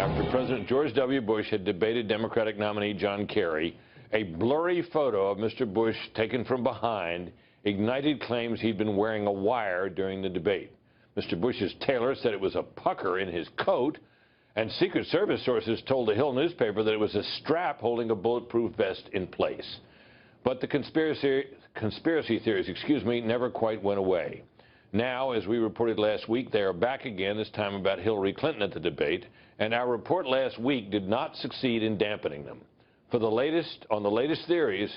After President George W. Bush had debated Democratic nominee John Kerry, a blurry photo of Mr. Bush taken from behind ignited claims he'd been wearing a wire during the debate. Mr. Bush's tailor said it was a pucker in his coat, and Secret Service sources told the Hill newspaper that it was a strap holding a bulletproof vest in place. But the conspiracy theories, never quite went away. Now, as we reported last week, they are back again, this time about Hillary Clinton at the debate, and our report last week did not succeed in dampening them. For the latest theories,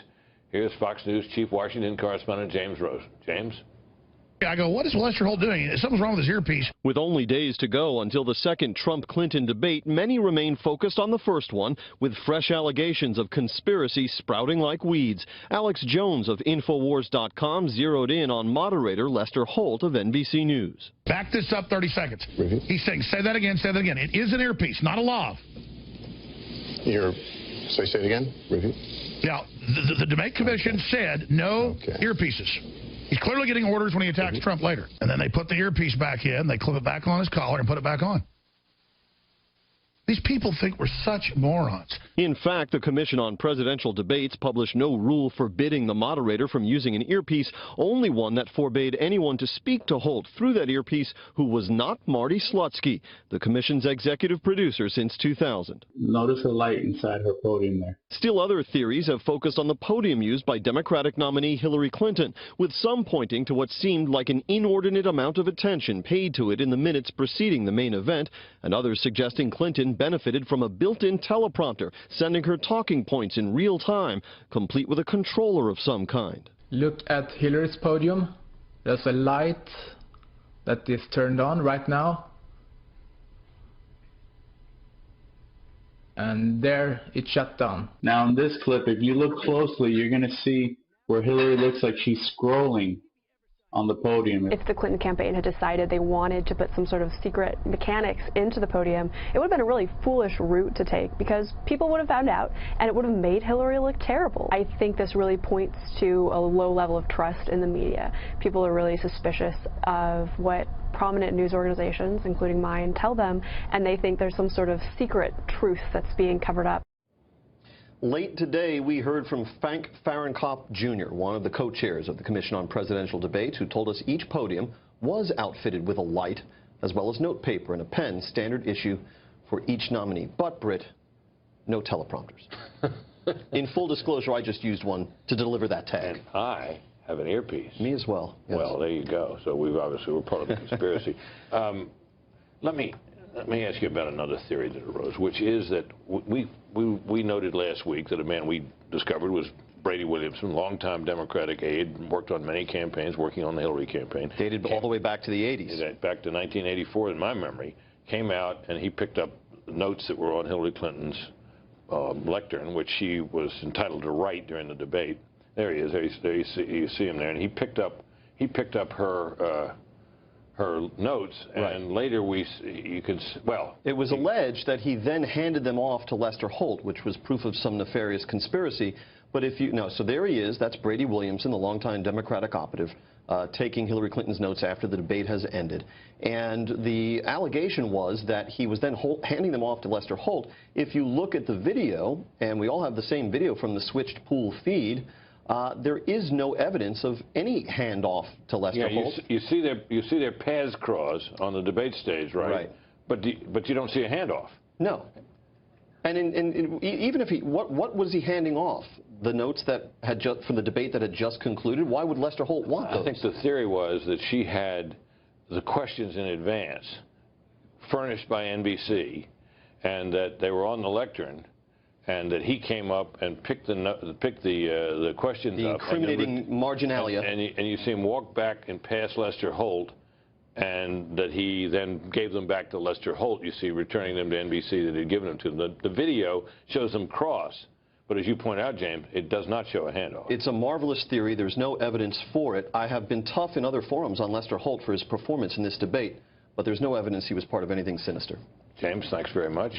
here's Fox News Chief Washington correspondent James Rosen. James? I go, what is Lester Holt doing? Something's wrong with his earpiece. With only days to go until the second Trump-Clinton debate, many remain focused on the first one, with fresh allegations of conspiracy sprouting like weeds. Alex Jones of Infowars.com zeroed in on moderator Lester Holt of NBC News. Back this up 30 seconds. He's saying, say that again, say that again. It is an earpiece, not a lav. Say it again? Review. Now, the debate commission said no earpieces. He's clearly getting orders when he attacks Trump later. And then they put the earpiece back in, they clip it back on his collar and put it back on. These people think we're such morons. In fact, the Commission on Presidential Debates published no rule forbidding the moderator from using an earpiece, only one that forbade anyone to speak to Holt through that earpiece who was not Marty Slutsky, the Commission's executive producer since 2000. Notice a light inside her podium there. Still, other theories have focused on the podium used by Democratic nominee Hillary Clinton, with some pointing to what seemed like an inordinate amount of attention paid to it in the minutes preceding the main event, and others suggesting Clinton benefited from a built-in teleprompter, sending her talking points in real time, complete with a controller of some kind. Look at Hillary's podium. There's a light that is turned on right now. And there it shut down. Now in this clip, if you look closely, you're going to see where Hillary looks like she's scrolling on the podium. If the Clinton campaign had decided they wanted to put some sort of secret mechanics into the podium, it would have been a really foolish route to take because people would have found out and it would have made Hillary look terrible. I think this really points to a low level of trust in the media. People are really suspicious of what prominent news organizations, including mine, tell them, and they think there's some sort of secret truth that's being covered up. Late today, we heard from Frank Fahrenkopf Jr., one of the co-chairs of the Commission on Presidential Debates, who told us each podium was outfitted with a light, as well as notepaper and a pen, standard issue for each nominee. But, Britt, no teleprompters. In full disclosure, I just used one to deliver that tag. And I have an earpiece. Me as well. Yes. Well, there you go. So we're part of the conspiracy. Let me ask you about another theory that arose, which is that we noted last week that a man we discovered was Brady Williamson, longtime Democratic aide, worked on many campaigns, working on the Hillary campaign. Dated all the way back to the 80s. Back to 1984, in my memory. Came out and he picked up notes that were on Hillary Clinton's lectern, which she was entitled to write during the debate. There he is. There you see him there, and he picked up her notes, and later it was alleged that he then handed them off to Lester Holt, which was proof of some nefarious conspiracy. But so there he is. That's Brady Williamson, the longtime Democratic operative, taking Hillary Clinton's notes after the debate has ended. And the allegation was that he was then handing them off to Lester Holt. If you look at the video, and we all have the same video from the switched pool feed, there is no evidence of any handoff to Lester Holt. You see their paths cross on the debate stage, right? But you don't see a handoff. No. And even if what was he handing off? The notes that had from the debate that had just concluded? Why would Lester Holt want those? I think the theory was that she had the questions in advance, furnished by NBC, and that they were on the lectern, and that he came up and picked the questions up. The incriminating marginalia. And you see him walk back and pass Lester Holt, and that he then gave them back to Lester Holt, you see, returning them to NBC that he'd given them to them. The video shows them cross, but as you point out, James, it does not show a handoff. It's a marvelous theory. There's no evidence for it. I have been tough in other forums on Lester Holt for his performance in this debate, but there's no evidence he was part of anything sinister. James, thanks very much.